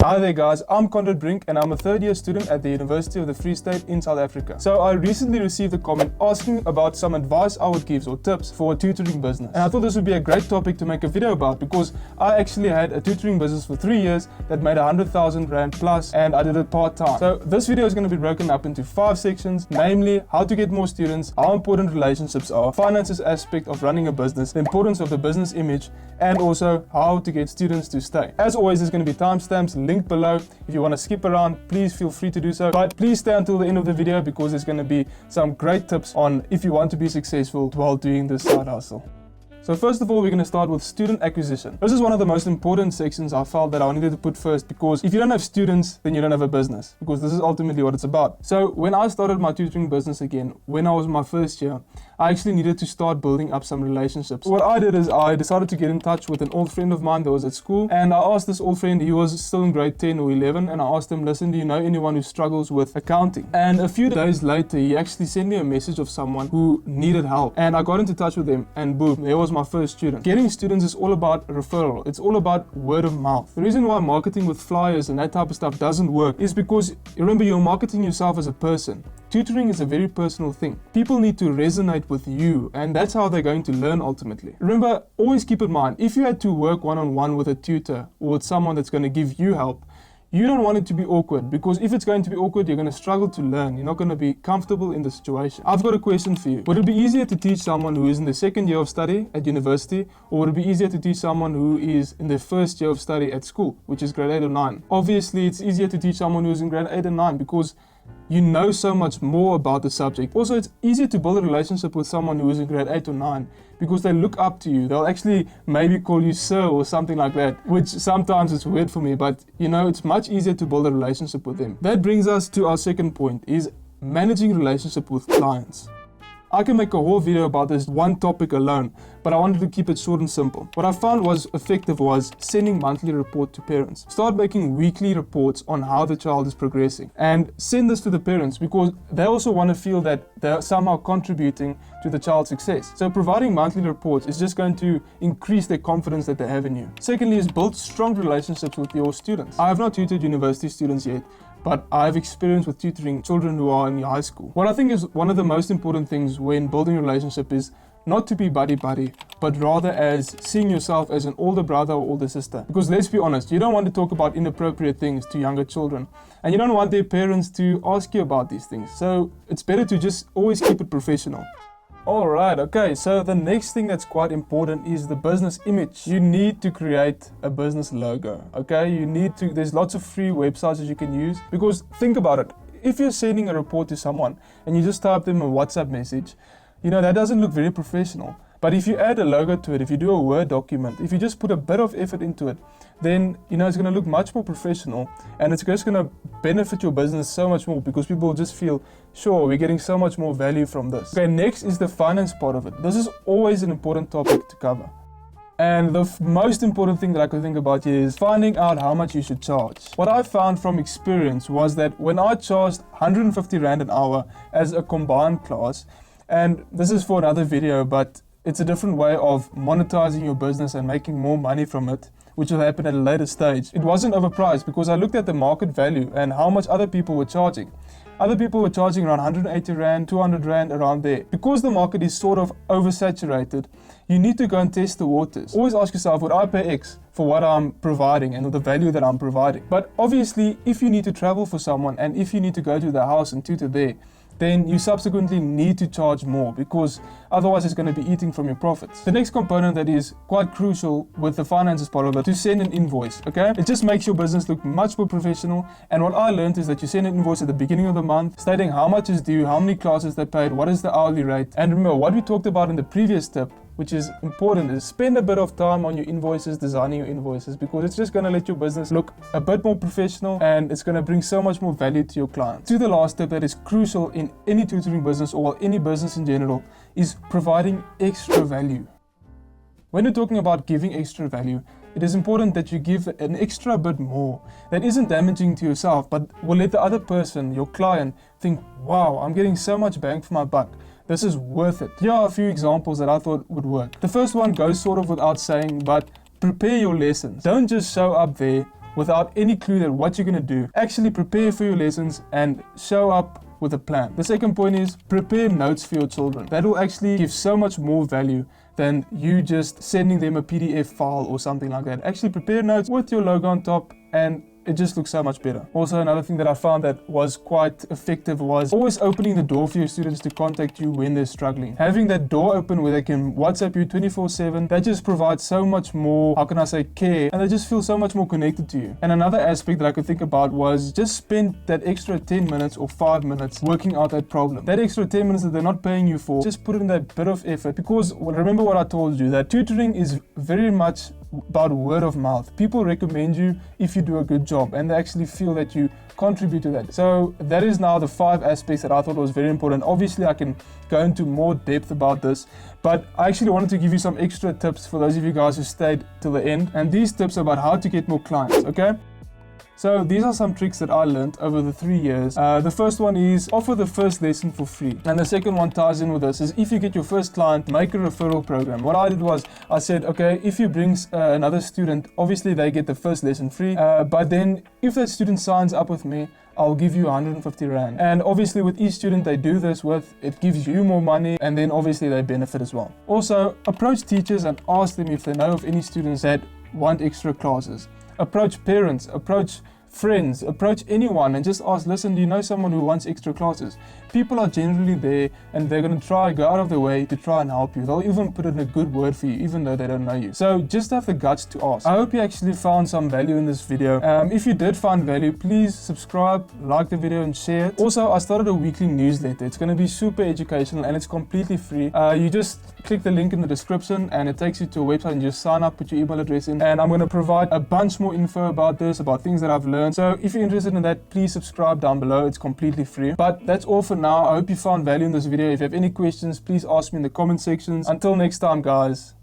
Hi there guys, I'm Conrad Brink and I'm a third year student at the University of the Free State in South Africa. So I recently received a comment asking about some advice I would give or tips for a tutoring business. And I thought this would be a great topic to make a video about because I actually had a tutoring business for 3 years that made 100,000 Rand plus and I did it part-time. So this video is going to be broken up into 5 sections, namely how to get more students, how important relationships are, finances aspect of running a business, the importance of the business image, and also how to get students to stay. As always, there's going to be timestamps linked below. If you want to skip around, please feel free to do so. But please stay until the end of the video because there's going to be some great tips on if you want to be successful while doing this side hustle. So first of all, we're going to start with student acquisition. This is one of the most important sections I felt that I needed to put first because if you don't have students, then you don't have a business because this is ultimately what it's about. So when I started my tutoring business again, when I was in my first year, I actually needed to start building up some relationships. What I did is I decided to get in touch with an old friend of mine that was at school, and I asked this old friend, he was still in grade 10 or 11, and I asked him, listen, do you know anyone who struggles with accounting? And a few days later, he actually sent me a message of someone who needed help, and I got into touch with him, and boom, there was my first student. Getting students is all about referral. It's all about word of mouth. The reason why marketing with flyers and that type of stuff doesn't work is because, remember, you're marketing yourself as a person. Tutoring is a very personal thing. People need to resonate with you, and that's how they're going to learn ultimately. Remember, always keep in mind, if you had to work one-on-one with a tutor or with someone that's going to give you help, you don't want it to be awkward, because if it's going to be awkward, you're going to struggle to learn. You're not going to be comfortable in the situation. I've got a question for you. Would it be easier to teach someone who is in the second year of study at university, or would it be easier to teach someone who is in their first year of study at school, which is grade 8 or 9? Obviously, it's easier to teach someone who's in grade 8 and 9 because you know so much more about the subject. Also, it's easier to build a relationship with someone who is in grade 8 or 9 because they look up to you. They'll actually maybe call you sir or something like that, which sometimes is weird for me, but you know, it's much easier to build a relationship with them. That brings us to our second point, is managing relationship with clients. I can make a whole video about this one topic alone, but I wanted to keep it short and simple. What I found was effective was sending monthly report to parents. Start making weekly reports on how the child is progressing and send this to the parents because they also want to feel that they're somehow contributing to the child's success. So providing monthly reports is just going to increase their confidence that they have in you. Secondly is build strong relationships with your students. I have not tutored university students yet, but I have experience with tutoring children who are in high school. What I think is one of the most important things when building a relationship is not to be buddy-buddy, but rather as seeing yourself as an older brother or older sister. Because let's be honest, you don't want to talk about inappropriate things to younger children, and you don't want their parents to ask you about these things. So it's better to just always keep it professional. Alright, okay, so the next thing that's quite important is the business image. You need to create a business logo, okay? There's lots of free websites that you can use because think about it. If you're sending a report to someone and you just type them a WhatsApp message, you know, that doesn't look very professional. But if you add a logo to it, if you do a Word document, if you just put a bit of effort into it, then, you know, it's going to look much more professional and it's just going to benefit your business so much more because people will just feel, sure, we're getting so much more value from this. Okay, next is the finance part of it. This is always an important topic to cover. And the most important thing that I could think about here is finding out how much you should charge. What I found from experience was that when I charged 150 Rand an hour as a combined class, and this is for another video, but it's a different way of monetizing your business and making more money from it, which will happen at a later stage. It wasn't overpriced because I looked at the market value and how much other people were charging. Other people were charging around 180 Rand, 200 Rand, around there. Because the market is sort of oversaturated, you need to go and test the waters. Always ask yourself, would I pay X for what I'm providing and the value that I'm providing? But obviously, if you need to travel for someone and if you need to go to the house and tutor there, then you subsequently need to charge more because otherwise it's going to be eating from your profits. The next component that is quite crucial with the finances part of it, to send an invoice, okay? It just makes your business look much more professional. And what I learned is that you send an invoice at the beginning of the month stating how much is due, how many classes they paid, what is the hourly rate. And remember what we talked about in the previous tip, which is important, is spend a bit of time on your invoices, designing your invoices, because it's just going to let your business look a bit more professional and it's going to bring so much more value to your clients. To the last tip that is crucial in any tutoring business or any business in general is providing extra value. When you're talking about giving extra value, it is important that you give an extra bit more that isn't damaging to yourself, but will let the other person, your client, think, wow, I'm getting so much bang for my buck. This is worth it. Here are a few examples that I thought would work. The first one goes sort of without saying, but prepare your lessons. Don't just show up there without any clue that what you're going to do. Actually prepare for your lessons and show up with a plan. The second point is prepare notes for your children. That will actually give so much more value than you just sending them a PDF file or something like that. Actually prepare notes with your logo on top, and it just looks so much better. Also, another thing that I found that was quite effective was always opening the door for your students to contact you when they're struggling. Having that door open where they can WhatsApp you 24/7, that just provides so much more, how can I say, care, and they just feel so much more connected to you. And another aspect that I could think about was just spend that extra 10 minutes or 5 minutes working out that problem. That extra 10 minutes that they're not paying you for, just put in that bit of effort, because remember what I told you, that tutoring is very much about word of mouth. People recommend you if you do a good job, and they actually feel that you contribute to that. So that is now the 5 aspects that I thought was very important. Obviously I can go into more depth about this, but I actually wanted to give you some extra tips for those of you guys who stayed till the end, and these tips are about how to get more clients, okay? So these are some tricks that I learned over the 3 years. The first one is offer the first lesson for free. And the second one ties in with this is if you get your first client, make a referral program. What I did was I said, okay, if you bring another student, obviously they get the first lesson free. But then if that student signs up with me, I'll give you 150 Rand. And obviously with each student they do this with, it gives you more money, and then obviously they benefit as well. Also, approach teachers and ask them if they know of any students that want extra classes. Approach parents, approach friends, approach anyone and just ask, listen, do you know someone who wants extra classes? People are generally there and they're going to go out of their way to try and help you. They'll even put in a good word for you even though they don't know you. So just have the guts to ask. I hope you actually found some value in this video. If you did find value, please subscribe, like the video and share it. Also, I started a weekly newsletter. It's going to be super educational and it's completely free. You just click the link in the description and it takes you to a website and just sign up, put your email address in, and I'm going to provide a bunch more info about this, about things that I've learned. So if you're interested in that, please subscribe down below. It's completely free. But that's all for now. I hope you found value in this video. If you have any questions, please ask me in the comment sections. Until next time, guys.